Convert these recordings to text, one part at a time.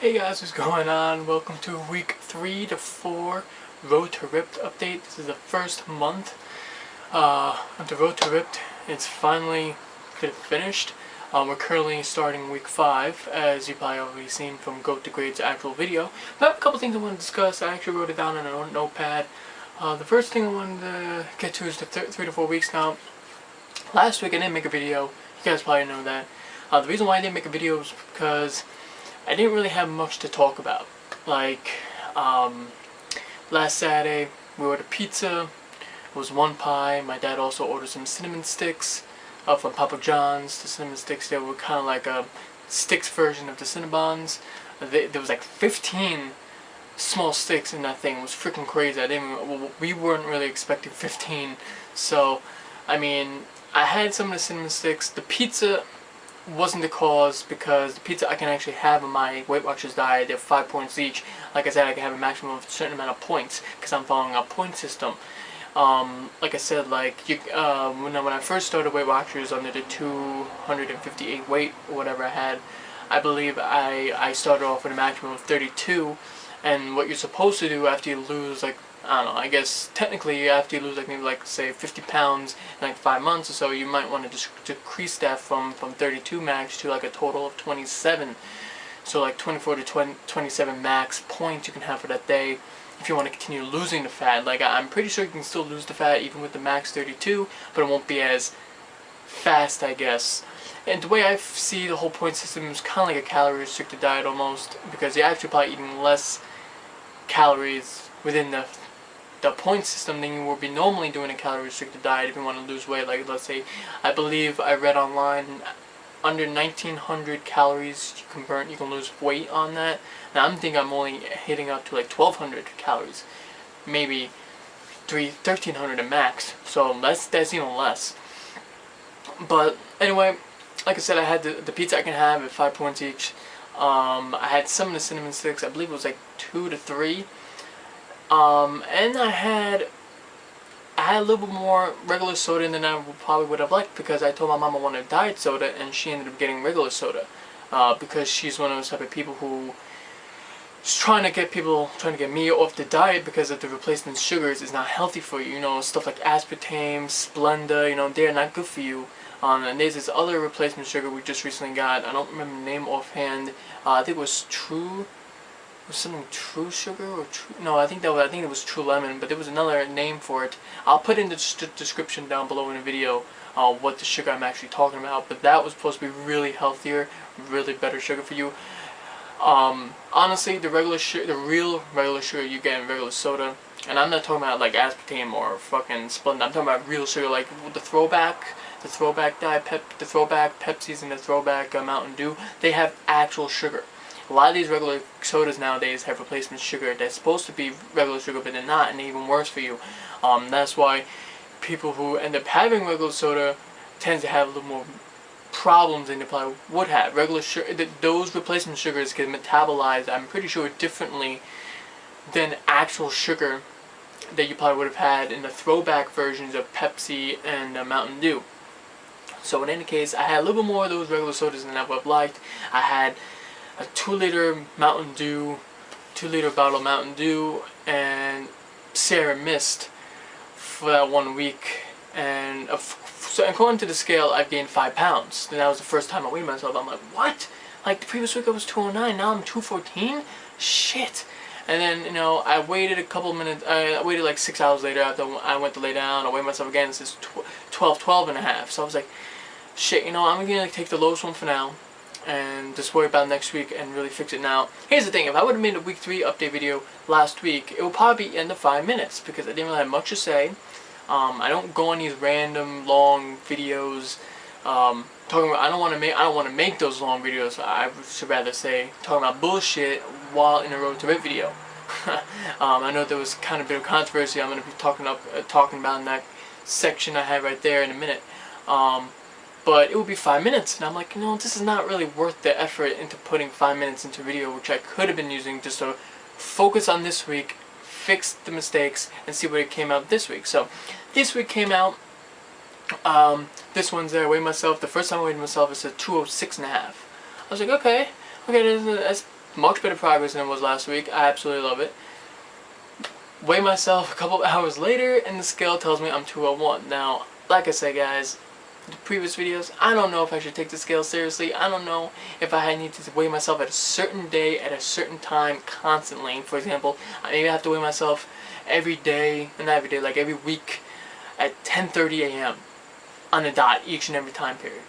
Hey guys, what's going on? Welcome to week 3 to 4 Road to Ripped update. This is the first month of the Road to Ripped. It's finally finished. We're currently starting week 5, as you've probably already seen from Goat to Grade's actual video. But I have a couple things I want to discuss. I actually wrote it down on a notepad. The first thing I wanted to get to is the 3 to 4 weeks now. Last week I didn't make a video. You guys probably know that. The reason why I didn't make a video is because I didn't really have much to talk about. Like, last Saturday we ordered pizza. It was one pie. My dad also ordered some cinnamon sticks from Papa John's. The cinnamon sticks, they were kind of like a sticks version of the Cinnabons. There was like 15 small sticks in that thing. It was freaking crazy. We weren't really expecting 15. So, I mean, I had some of the cinnamon sticks. The pizza wasn't the cause, because the pizza I can actually have on my Weight Watchers diet. They're 5 points each. Like I said, I can have a maximum of a certain amount of points because I'm following a point system. Like I said, like when I first started Weight Watchers under the 258 weight or whatever I had, I believe I started off with a maximum of 32. And what you're supposed to do after you lose, like, I don't know, I guess technically after you lose like maybe like say 50 pounds in like 5 months or so, you might want to decrease that from 32 max to like a total of 27. So like 24 to 27 max points you can have for that day if you want to continue losing the fat. Like, I'm pretty sure you can still lose the fat even with the max 32, but it won't be as fast, I guess. And the way I see the whole point system is kind of like a calorie restricted diet almost, because you're actually probably eating less calories within the point system than you would be normally doing a calorie restricted diet if you want to lose weight. Like, let's say, I believe I read online under 1900 calories you can burn, you can lose weight on that. Now I'm thinking I'm only hitting up to like 1200 calories, maybe 1300 at max, so that's even less. But anyway, like I said, I had the pizza I can have at 5 points each. I had some of the cinnamon sticks, I believe it was like 2 to 3. And I had a little bit more regular soda than I probably would have liked, because I told my mom I wanted diet soda and she ended up getting regular soda, because she's one of those type of people who is trying to get me off the diet because of the replacement sugars is not healthy for you. You know, stuff like aspartame, Splenda, you know, they're not good for you. And there's this other replacement sugar we just recently got. I don't remember the name offhand. I think it was True. Was something True Sugar or True? No, I think it was True Lemon, but there was another name for it. I'll put in the description down below in the video what the sugar I'm actually talking about. But that was supposed to be really healthier, really better sugar for you. Honestly, the real regular sugar you get in regular soda, and I'm not talking about like aspartame or fucking Splenda. I'm talking about real sugar, like the throwback diet, the throwback Pepsis and the throwback Mountain Dew. They have actual sugar. A lot of these regular sodas nowadays have replacement sugar that's supposed to be regular sugar, but they're not, and they're even worse for you. That's why people who end up having regular soda tend to have a little more problems than they probably would have. Regular sugar, those replacement sugars get metabolized, I'm pretty sure, differently than actual sugar that you probably would have had in the throwback versions of Pepsi and Mountain Dew. So in any case, I had a little bit more of those regular sodas than I would have liked. I had a 2-liter Mountain Dew, 2-liter bottle of Mountain Dew, and Sierra Mist for that 1 week. And so according to the scale, I've gained 5 pounds. And that was the first time I weighed myself. I'm like, what? Like, the previous week I was 209, now I'm 214? Shit. And then, you know, I waited a couple minutes, I waited like 6 hours later after I went to lay down. I weighed myself again, it says 12 and a half. So I was like, shit, you know, I'm gonna take the lowest one for now and just worry about next week and really fix it now. Here's the thing, if I would have made a week 3 update video last week, it would probably be under 5 minutes, because I didn't really have much to say. I don't go on these random long videos talking about, I don't want to make those long videos. I should rather say talking about bullshit while in a Road to Ripped video. I know there was kind of a bit of controversy I'm going to be talking about in that section I have right there in a minute. But it would be 5 minutes, and I'm like, you know, this is not really worth the effort into putting 5 minutes into a video, which I could have been using just to focus on this week, fix the mistakes, and see what it came out this week. So this week came out, this one's there. I weighed myself, the first time I weighed myself, it's a 206.5. I was like, okay, that's much better progress than it was last week. I absolutely love it. Weigh myself a couple of hours later, and the scale tells me I'm 201. Now, like I said, guys, the previous videos, I don't know if I should take the scale seriously. I don't know if I need to weigh myself at a certain day, at a certain time, constantly. For example, I maybe have to weigh myself every day, not every day, like every week at 10:30 a.m. on the dot, each and every time period.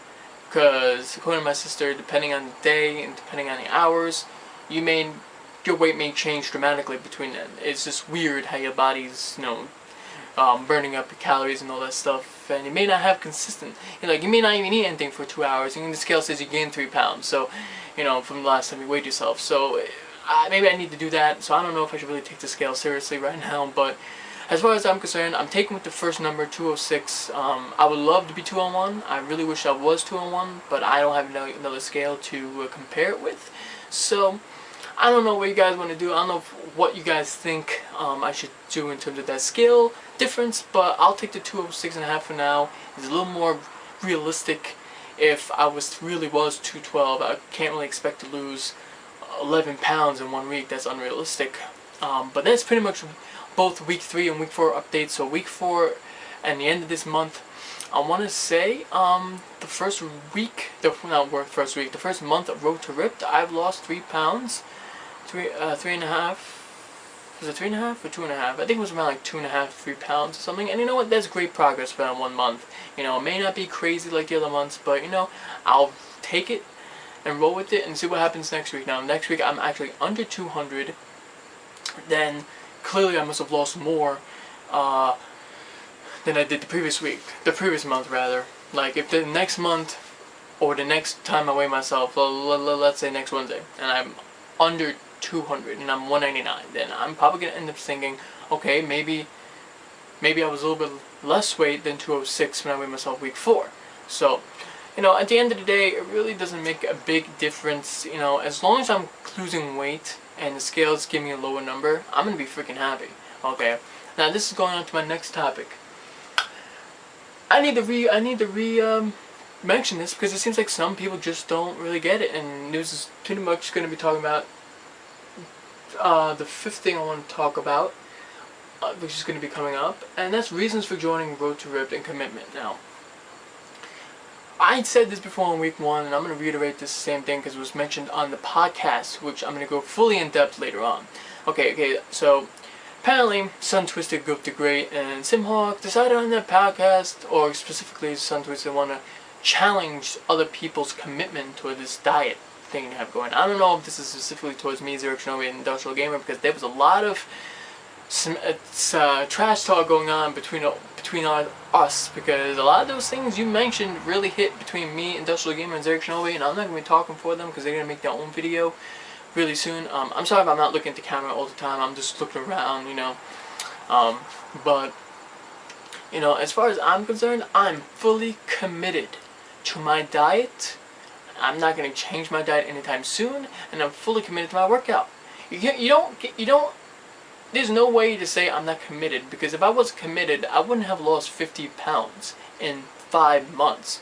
Because according to my sister, depending on the day and depending on the hours, your weight may change dramatically between them. It's just weird how your body's, burning up your calories and all that stuff, and you may not have consistent. You may not even eat anything for 2 hours, and the scale says you gained 3 pounds. So, from the last time you weighed yourself. So, maybe I need to do that. So I don't know if I should really take the scale seriously right now, but. As far as I'm concerned, I'm taking with the first number, 206. I would love to be 201. I really wish I was 201, but I don't have another scale to compare it with. So, I don't know what you guys want to do. I don't know what you guys think I should do in terms of that scale difference, but I'll take the 206.5 for now. It's a little more realistic. If I really was 212, I can't really expect to lose 11 pounds in 1 week. That's unrealistic. But that's pretty much both week 3 and week 4 updates. So week 4 and the end of this month, I want to say the first month of Road to Ripped, I've lost 3 pounds, 3.5. Was it 3.5 or 2.5? I think it was around like 2.5, 3 pounds or something. And you know what? That's great progress for 1 month. It may not be crazy like the other months, but I'll take it and roll with it and see what happens next week. Now next week I'm actually under 200. Then clearly I must have lost more than I did the previous month rather. Like if the next month or the next time I weigh myself, let's say next Wednesday, and I'm under 200 and I'm 199, then I'm probably going to end up thinking, okay, maybe I was a little bit less weight than 206 when I weighed myself week 4. So, at the end of the day, it really doesn't make a big difference. As long as I'm losing weight and the scales give me a lower number, I'm going to be freaking happy. Okay, now this is going on to my next topic. I need to mention this because it seems like some people just don't really get it, and this is pretty much going to be talking about the 5th thing I want to talk about, which is going to be coming up, and that's reasons for joining Road to Ripped and commitment. Now, I said this before in week 1, and I'm going to reiterate this same thing because it was mentioned on the podcast, which I'm going to go fully in depth later on. Okay, so apparently Sun Twisted, Goop the Great, and Simhawk decided on that podcast, or specifically Sun Twisted, want to challenge other people's commitment to this diet thing you have going. I don't know if this is specifically towards me, Zero Shinobi, and Industrial Gamer, because there was a lot of trash talk going on between us, because a lot of those things you mentioned really hit between me, Industrial Gamer, and Zero Shinobi, and I'm not going to be talking for them because they're going to make their own video really soon. I'm sorry if I'm not looking at the camera all the time, I'm just looking around, but, as far as I'm concerned, I'm fully committed to my diet. I'm not going to change my diet anytime soon, and I'm fully committed to my workout. You don't, there's no way to say I'm not committed, because if I was committed, I wouldn't have lost 50 pounds in 5 months.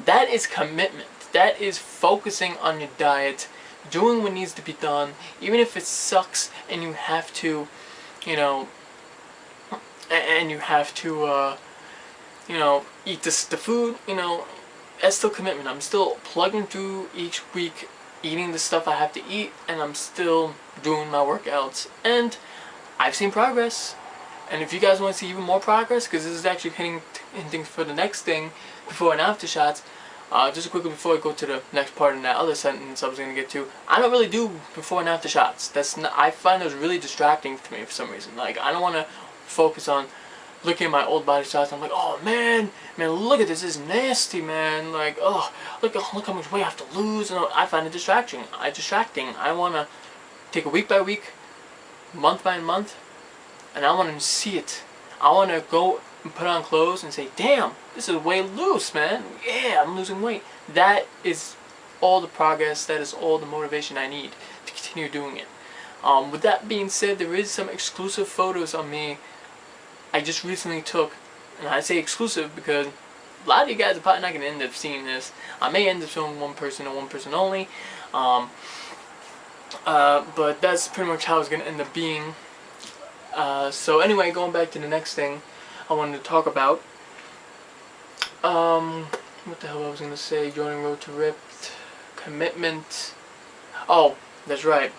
That is commitment. That is focusing on your diet, doing what needs to be done, even if it sucks and you have to, eat the food, that's still commitment. I'm still plugging through each week, eating the stuff I have to eat, and I'm still doing my workouts. And I've seen progress. And if you guys want to see even more progress, because this is actually hinting for the next thing, before and after shots, just quickly before I go to the next part in that other sentence I was going to get to, I don't really do before and after shots. I find those really distracting to me for some reason. Like, I don't want to focus on looking at my old body shots. I'm like, oh man, look at this is nasty, man. Like, oh, look how much weight I have to lose. And I find it distracting. I want to take it week by week, month by month, and I want to see it. I want to go and put on clothes and say, damn, this is way loose, man. Yeah, I'm losing weight. That is all the progress. That is all the motivation I need to continue doing it. With that being said, there is some exclusive photos on me I just recently took, and I say exclusive because a lot of you guys are probably not going to end up seeing this. I may end up showing one person and one person only. But that's pretty much how it's gonna end up being. So anyway, going back to the next thing I wanted to talk about. What the hell I was gonna say? Joining Road to Ripped, commitment. Oh, that's right.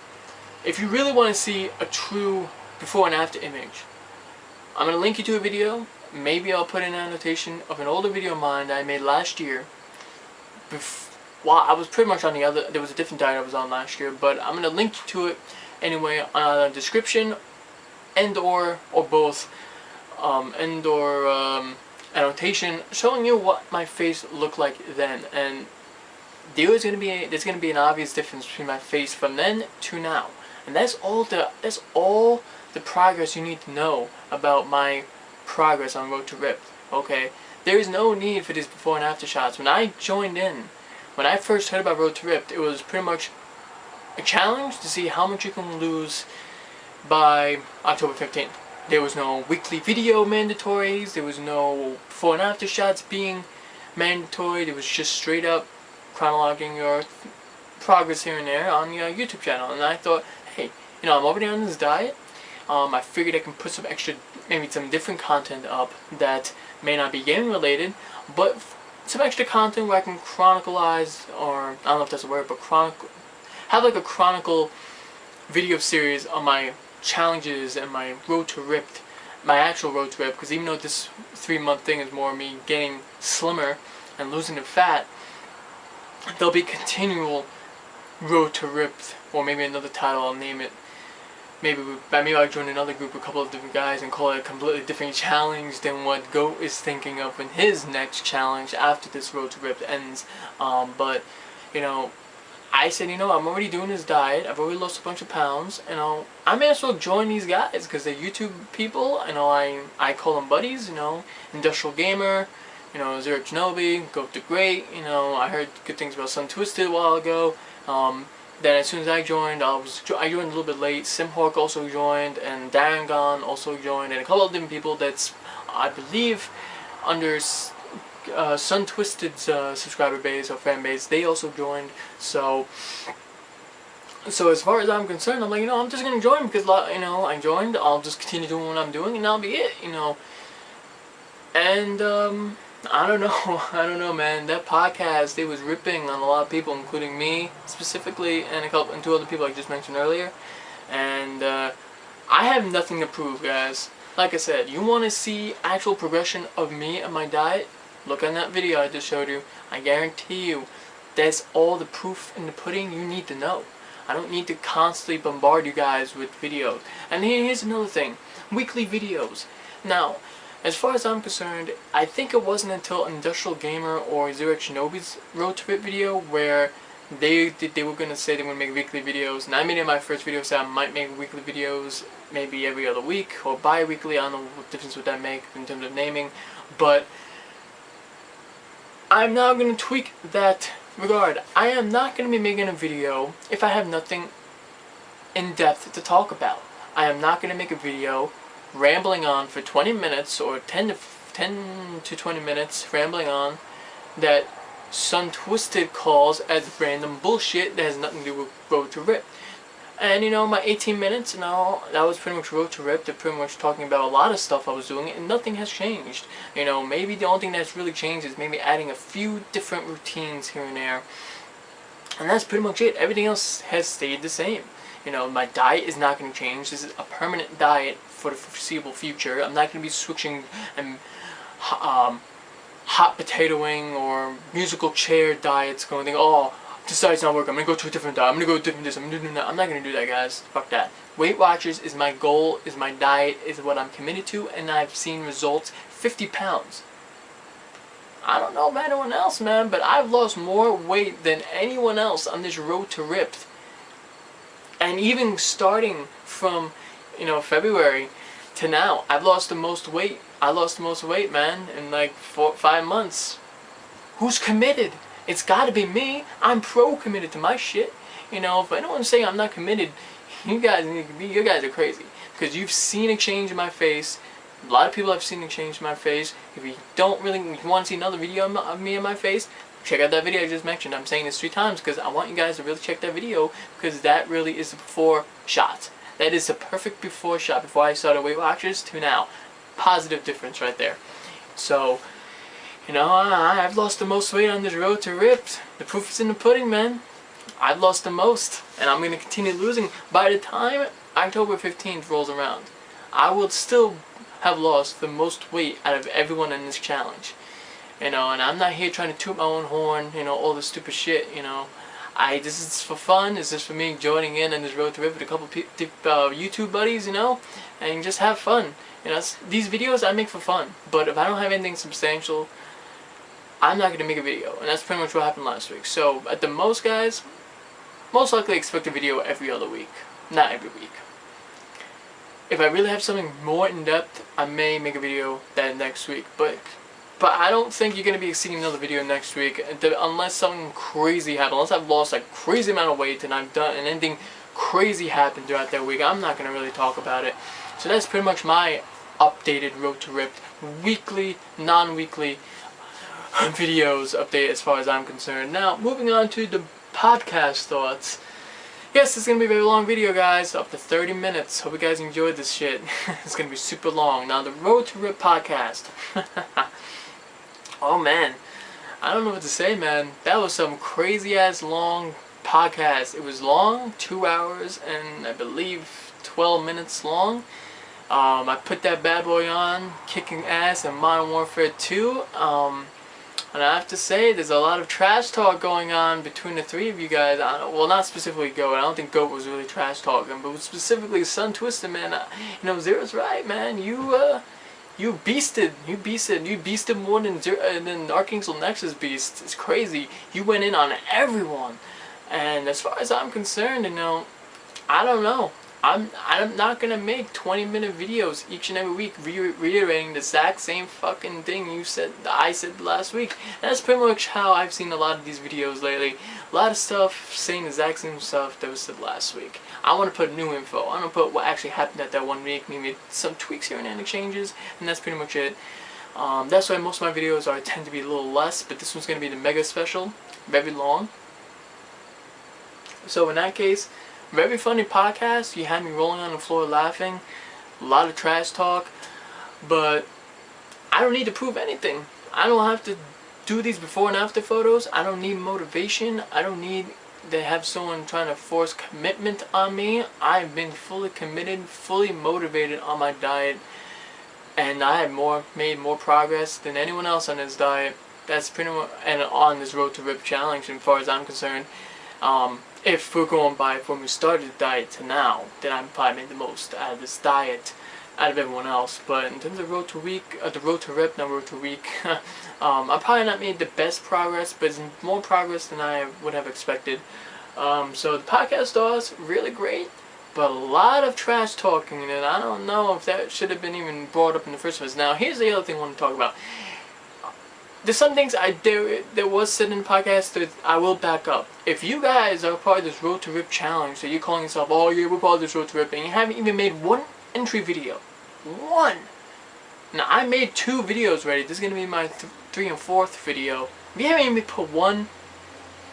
If you really want to see a true before and after image, I'm gonna link you to a video. Maybe I'll put in an annotation of an older video of mine that I made last year. Well, I was pretty much on the other. There was a different diet I was on last year, but I'm gonna link you to it anyway on the description, and/or both, and/or annotation showing you what my face looked like then, and there's gonna be an obvious difference between my face from then to now, and that's all the progress you need to know about my progress on Road to Ripped. Okay, there is no need for these before and after shots. When I joined in, when I first heard about Road to Ripped, it was pretty much a challenge to see how much you can lose by October 15th. There was no weekly video mandatories, there was no before and after shots being mandatory, it was just straight up chronologing your progress here and there on your YouTube channel. And I thought, hey, I'm already on this diet, I figured I can put some extra, maybe some different content up that may not be gaming related, but some extra content where I can chronicleize, or I don't know if that's a word, but have like a chronicle video series on my challenges and my Road to Ripped, my actual Road to Ripped, because even though this 3-month thing is more me getting slimmer and losing the fat, there'll be continual Road to Ripped, or maybe another title, I'll name it. Maybe I'll join another group, a couple of different guys, and call it a completely different challenge than what Goat is thinking of in his next challenge after this Road to Ripped ends. But, I said, I'm already doing this diet, I've already lost a bunch of pounds, I may as well join these guys, because they're YouTube people, I call them buddies, Industrial Gamer, Zero Shinobi, Goat the Great, I heard good things about Sun Twisted a while ago. Then as soon as I joined, I joined a little bit late. Simhawk also joined, and Darangon also joined, and a couple of different people that's, I believe, under Sun Twisted's subscriber base or fan base. They also joined. So as far as I'm concerned, I'm like, I'm just gonna join because I joined. I'll just continue doing what I'm doing, and that'll be it. And I don't know, man. That podcast, it was ripping on a lot of people, including me specifically, and two other people I just mentioned earlier. And I have nothing to prove, guys. Like I said, you want to see actual progression of me and my diet? Look on that video I just showed you. I guarantee you, that's all the proof in the pudding you need to know. I don't need to constantly bombard you guys with videos. And here's another thing: weekly videos. Now, as far as I'm concerned, I think it wasn't until Industrial Gamer or Zero Shinobi's Road to Ripped video where they were going to say they would make weekly videos, and I made it in my first video say I might make weekly videos maybe every other week or bi-weekly. I don't know what difference would that make in terms of naming, but I'm now going to tweak that regard. I am not going to be making a video if I have nothing in depth to talk about. I am not going to make a video rambling on for 20 minutes or 10 to 20 minutes rambling on that Sun Twisted calls as random bullshit that has nothing to do with Road to Ripped. And my 18 minutes, that was pretty much Road to Ripped. They're pretty much talking about a lot of stuff I was doing, and nothing has changed. Maybe the only thing that's really changed is maybe adding a few different routines here and there. And that's pretty much it. Everything else has stayed the same. My diet is not going to change. This is a permanent diet for the foreseeable future. I'm not going to be switching and hot potatoing or musical chair diets, going to think, oh, this diet's not working, I'm going to go to a different diet, I'm going to go to different this, I'm going to do that. I'm not going to do that, guys. Fuck that. Weight Watchers is my goal, is my diet, is what I'm committed to, and I've seen results. 50 pounds. I don't know about anyone else, man, but I've lost more weight than anyone else on this Road to Ripped. And even starting from, February to now, I've lost the most weight. I lost the most weight, man, in like 5 months. Who's committed? It's gotta be me. I'm pro-committed to my shit. If anyone's saying I'm not committed, you guys are crazy. Because you've seen a change in my face. A lot of people have seen a change in my face. If you want to see another video of me in my face, check out that video I just mentioned. I'm saying this 3 times because I want you guys to really check that video, because that really is the before shot. That is the perfect before shot, before I started Weight Watchers to now. Positive difference right there. So, you know, I've lost the most weight on this road to ripped. The proof is in the pudding, man. I've lost the most, and I'm going to continue losing. By the time October 15th rolls around, I will still have lost the most weight out of everyone in this challenge. You know, and I'm not here trying to toot my own horn, you know, all this stupid shit, you know. This is for fun. This is for me joining in on this road to rip with a couple YouTube buddies, you know, and just have fun. You know, these videos I make for fun, but if I don't have anything substantial, I'm not going to make a video, and that's pretty much what happened last week. So, at the most, guys, most likely expect a video every other week, not every week. If I really have something more in-depth, I may make a video that next week, but I don't think you're going to be seeing another video next week unless something crazy happens. Unless I've lost like crazy amount of weight and I've done and anything crazy happened throughout that week, I'm not going to really talk about it. So that's pretty much my updated Road to Ripped weekly, non-weekly videos update as far as I'm concerned. Now, moving on to the podcast thoughts. Yes, it's going to be a very long video, guys, up to 30 minutes. Hope you guys enjoyed this shit. It's going to be super long. Now, the Road to Rip podcast. Oh, man. I don't know what to say, man. That was some crazy-ass long podcast. It was long, 2 hours, and I believe 12 minutes long. I put that bad boy on, kicking ass in Modern Warfare 2. And I have to say, there's a lot of trash talk going on between the 3 of you guys. Well, not specifically Goat. I don't think Goat was really trash talking, but specifically Sun Twister, man. You know, Zero's right, man. You beasted more than Archangel Nexus beast. It's crazy. You went in on everyone, and as far as I'm concerned, you know, I don't know. I'm not gonna make 20-minute videos each and every week reiterating the exact same fucking thing I said last week. And that's pretty much how I've seen a lot of these videos lately. A lot of stuff saying the exact same stuff that was said last week. I want to put new info. I want to put what actually happened at that 1 week, maybe some tweaks here and there, changes, and that's pretty much it. That's why most of my videos tend to be a little less, but this one's gonna be the mega special, very long. So in that case, very funny podcast. You had me rolling on the floor laughing. A lot of trash talk. But I don't need to prove anything. I don't have to do these before and after photos. I don't need motivation. I don't need to have someone trying to force commitment on me. I've been fully committed, fully motivated on my diet. And I have made more progress than anyone else on this diet. That's pretty much, and on this Road to Rip challenge, as far as I'm concerned. If we're going by from we started the diet to now, then I've probably made the most out of this diet, out of everyone else. But in terms of Road to Rip, not Road to Week, I probably not made the best progress, but it's more progress than I would have expected. So the podcast was really great, but a lot of trash talking, and I don't know if that should have been even brought up in the first place. Now, here's the other thing I want to talk about. There's some things there was said in the podcast that I will back up. If you guys are part of this Road to Rip challenge, so you're calling yourself, oh yeah, we're part of this Road to Rip, and you haven't even made one entry video. One! Now, I made 2 videos already. This is going to be my 3rd and 4th video. If you haven't even put one,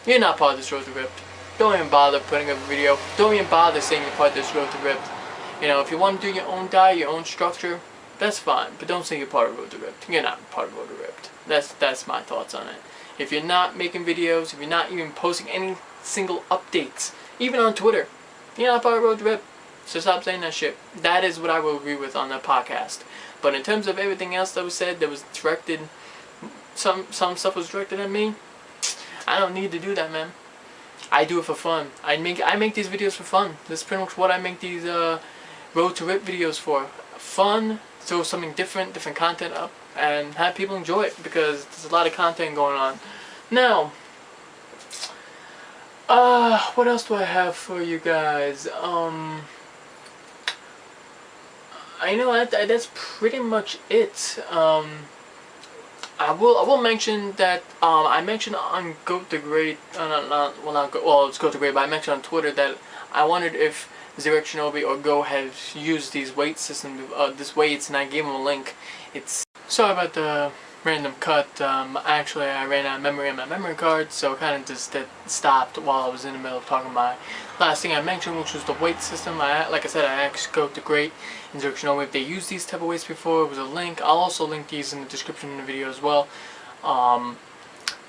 you're not part of this Road to Rip. Don't even bother putting up a video. Don't even bother saying you're part of this Road to Rip. You know, if you want to do your own diet, your own structure, that's fine. But don't say you're part of Road to Rip. You're not part of Road to Rip. That's my thoughts on it. If you're not making videos, if you're not even posting any single updates, even on Twitter, you're not part of Road to Rip. So stop saying that shit. That is what I will agree with on that podcast. But in terms of everything else that was said, that was directed, some stuff was directed at me, I don't need to do that, man. I do it for fun. I make these videos for fun. That's pretty much what I make these Road to Rip videos for. Fun, throw something different content up, and have people enjoy it, because there's a lot of content going on. Now, what else do I have for you guys? I know that's pretty much it. I will mention that I mentioned on Goat the Great, it's Goat the Great, but I mentioned on Twitter that I wondered if Xeric Shinobi or Go have used these weight systems, weights, and I gave them a link. Sorry about the random cut. Actually, I ran out of memory on my memory card, so it kind of just stopped while I was in the middle of talking my last thing I mentioned, which was the weight system. Like I said, I actually scoped a great instructional way if they used these type of weights before. It was a link. I'll also link these in the description of the video as well. Now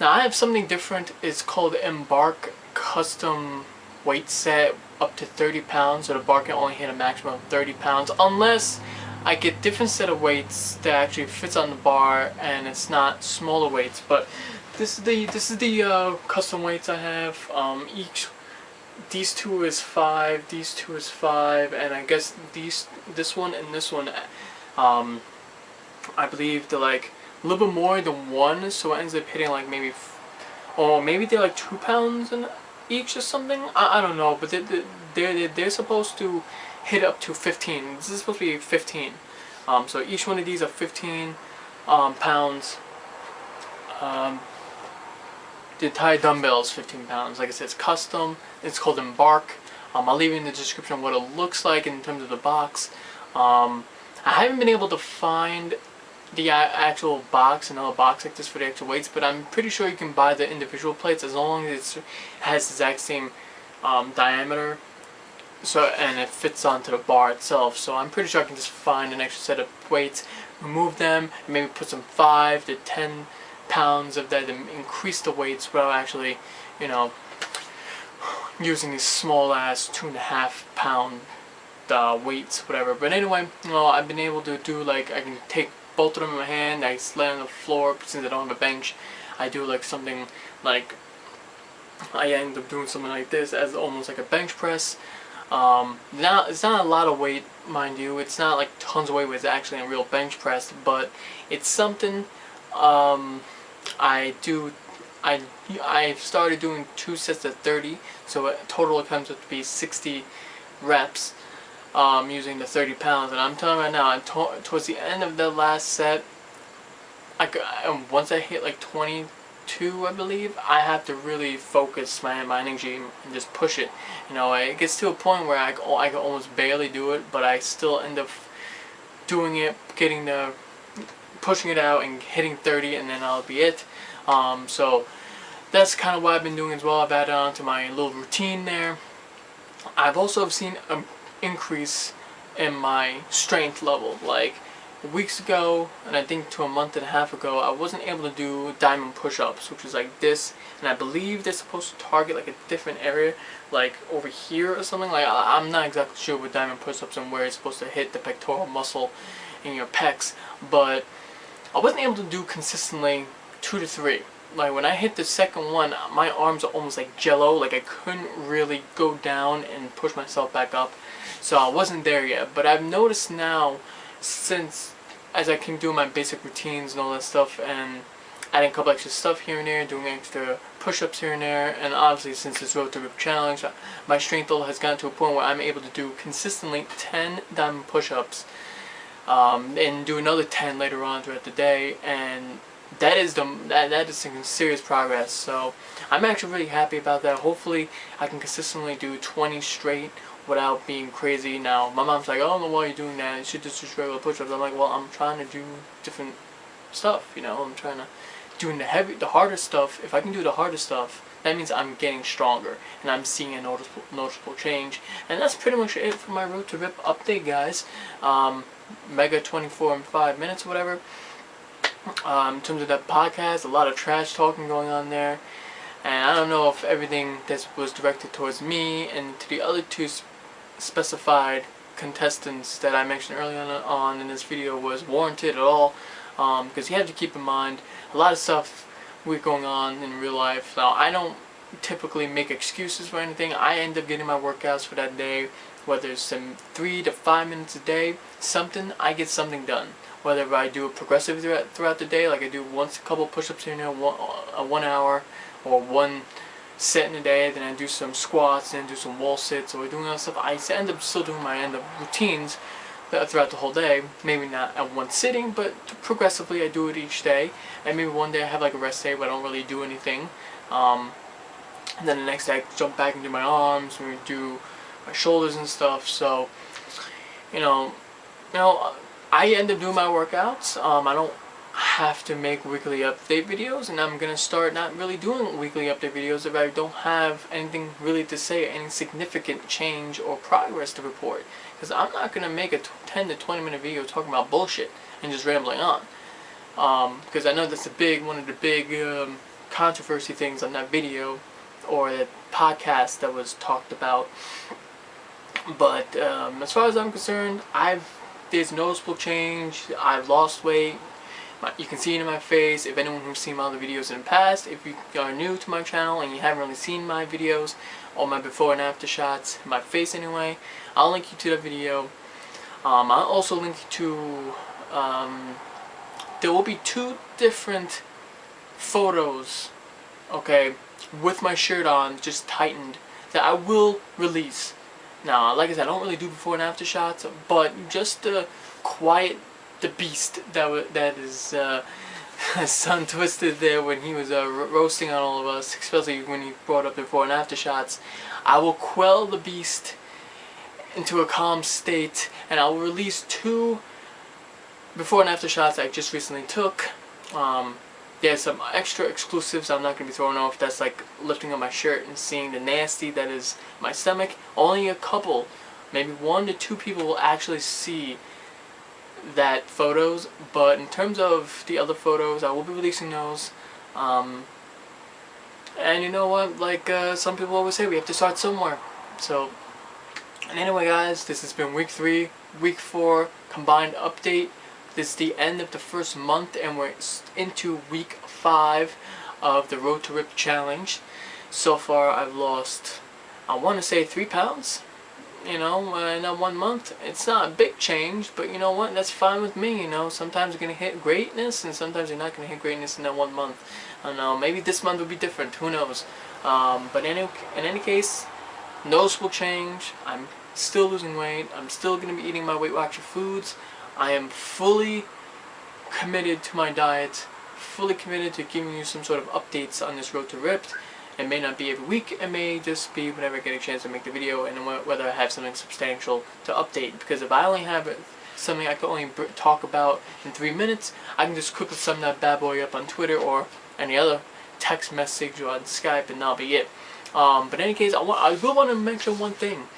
I have something different. It's called Embark Custom Weight Set up to 30 pounds. So the bar can only hit a maximum of 30 pounds unless I get different set of weights that actually fits on the bar and it's not smaller weights. But this is the custom weights I have. These two is 5, these two is 5, and I guess this one and this one, I believe they're like a little bit more than one, so it ends up hitting like maybe, or maybe they're like 2 pounds in each or something. I don't know, but they're supposed to hit up to 15. This is supposed to be 15. So each one of these are 15 pounds. The entire dumbbell is 15 pounds. Like I said, it's custom. It's called Embark. I'll leave in the description what it looks like in terms of the box. I haven't been able to find the actual box, another box like this for the actual weights, but I'm pretty sure you can buy the individual plates as long as it has the exact same diameter, so, and it fits onto the bar itself. So I'm pretty sure I can just find an extra set of weights, remove them, and maybe put some 5 to 10 pounds of that and increase the weights without actually, you know, using these small ass 2.5 pound weights, whatever. But anyway, you know, I've been able to do, like, I can take both of them in my hand, I lay on the floor. Since I don't have a bench, I do like something like, I end up doing something like this as almost like a bench press. Now it's not a lot of weight, mind you. It's not like tons of weight where it's actually a real bench press, but it's something. I started doing 2 sets of 30, so total it comes up to be 60 reps. Using the 30 pounds, and I'm telling you right now, towards the end of the last set, once I hit like 22, I believe, I have to really focus my energy and just push it. You know, it gets to a point where I can almost barely do it, but I still end up doing it, pushing it out and hitting 30, and then I'll be it. So that's kind of what I've been doing as well. I've added on to my little routine there. I've also seen a increase in my strength level. Like weeks ago, and I think to a month and a half ago, I wasn't able to do diamond push-ups, which is like this, and I believe they're supposed to target like a different area, like over here or something. Like I'm not exactly sure with diamond push-ups and where it's supposed to hit the pectoral muscle in your pecs, but I wasn't able to do consistently 2 to 3. Like when I hit the second one, my arms are almost like jello. Like I couldn't really go down and push myself back up. So I wasn't there yet. But I've noticed now, since as I can do my basic routines and all that stuff, and adding a couple extra stuff here and there, doing extra push-ups here and there, and obviously since this Road to Rip challenge, my strength level has gotten to a point where I'm able to do consistently 10 diamond push-ups, and do another 10 later on throughout the day, and that is some serious progress. So I'm actually really happy about that. Hopefully I can consistently do 20 straight without being crazy. Now my mom's like, "Oh, I don't know why you're doing that. You should just do regular push-ups." I'm like, well, I'm trying to do different stuff, you know. I'm trying to do the harder stuff. If I can do the harder stuff, that means I'm getting stronger and I'm seeing a noticeable change. And that's pretty much it for my Road to Rip update, guys. Mega 24 in 5 minutes or whatever. In terms of that podcast, a lot of trash talking going on there, and I don't know if everything that was directed towards me and to the other 2 specified contestants that I mentioned earlier on in this video was warranted at all, because you have to keep in mind a lot of stuff we're going on in real life. Now I don't typically make excuses for anything. I end up getting my workouts for that day, whether it's some 3 to 5 minutes a day, I get something done. Whether I do it progressively throughout the day, like I do a couple push-ups here and there, 1 hour, or 1 set in a day, then I do some squats, then do some wall sits, or doing other stuff. I end up still doing my routines throughout the whole day. Maybe not at one sitting, but progressively I do it each day. And maybe one day I have like a rest day where I don't really do anything. And then the next day I jump back and do my arms, maybe do my shoulders and stuff. So, you know, I end up doing my workouts. I don't have to make weekly update videos, and I'm gonna start not really doing weekly update videos if I don't have anything really to say, any significant change or progress to report. Because I'm not gonna make a 10 to 20 minute video talking about bullshit and just rambling on. Because I know that's one of the big controversy things on that video or that podcast that was talked about. But as far as I'm concerned, there's noticeable change. I've lost weight. You can see it in my face. If anyone who's seen my other videos in the past, if you are new to my channel and you haven't really seen my videos or my before and after shots, my face anyway, I'll link you to that video. I'll also link you to, there will be 2 different photos, okay, with my shirt on, just tightened, that I will release. Now, like I said, I don't really do before and after shots, but just to quiet the beast that is Son Twisted there when he was roasting on all of us, especially when he brought up the before and after shots. I will quell the beast into a calm state, and I will release 2 before and after shots I just recently took. There's some extra exclusives I'm not going to be throwing off. That's like lifting up my shirt and seeing the nasty that is my stomach. Only a couple, maybe 1 to 2 people will actually see that photos, but in terms of the other photos, I will be releasing those. And you know what, like some people always say, we have to start somewhere. So, and anyway guys, this has been week 3, week 4 combined update. This is the end of the first month, and we're into week 5 of the Road to Rip challenge. So far I've lost, I want to say 3 pounds. You know, in that 1 month. It's not a big change, but you know what, that's fine with me. You know, sometimes you're going to hit greatness, and sometimes you're not going to hit greatness in that 1 month. I don't know, maybe this month will be different, who knows. But in any case, noticeable change. I'm still losing weight. I'm still going to be eating my Weight Watcher foods. I am fully committed to my diet, fully committed to giving you some sort of updates on this Road to Ripped. It may not be every week, it may just be whenever I get a chance to make the video, and whether I have something substantial to update. Because if I only have something I can only talk about in 3 minutes, I can just quickly sum that bad boy up on Twitter or any other text message or on Skype, and that'll be it. But in any case, I will want to mention one thing.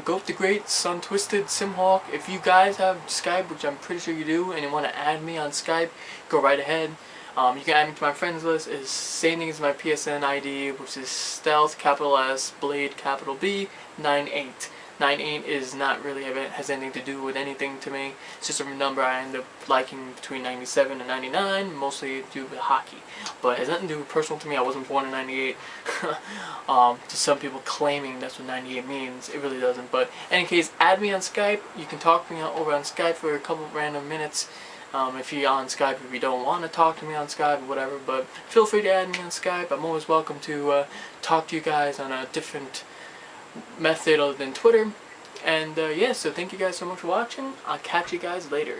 Goat the Great, Son Twisted, Simhawk, if you guys have Skype, which I'm pretty sure you do, and you want to add me on Skype, go right ahead. You can add me to my friends list. It's same thing as my PSN ID, which is Stealth, capital S, Blade, capital B, 98. 98 is not really, has anything to do with anything to me. It's just a number I end up liking between 97 and 99, mostly to do with hockey. But it has nothing to do with personal to me. I wasn't born in 98. To some people claiming that's what 98 means, it really doesn't. But in any case, add me on Skype. You can talk to me over on Skype for a couple of random minutes. If you're on Skype, if you don't want to talk to me on Skype or whatever, but feel free to add me on Skype. I'm always welcome to talk to you guys on a different method other than Twitter. And yeah, so thank you guys so much for watching. I'll catch you guys later.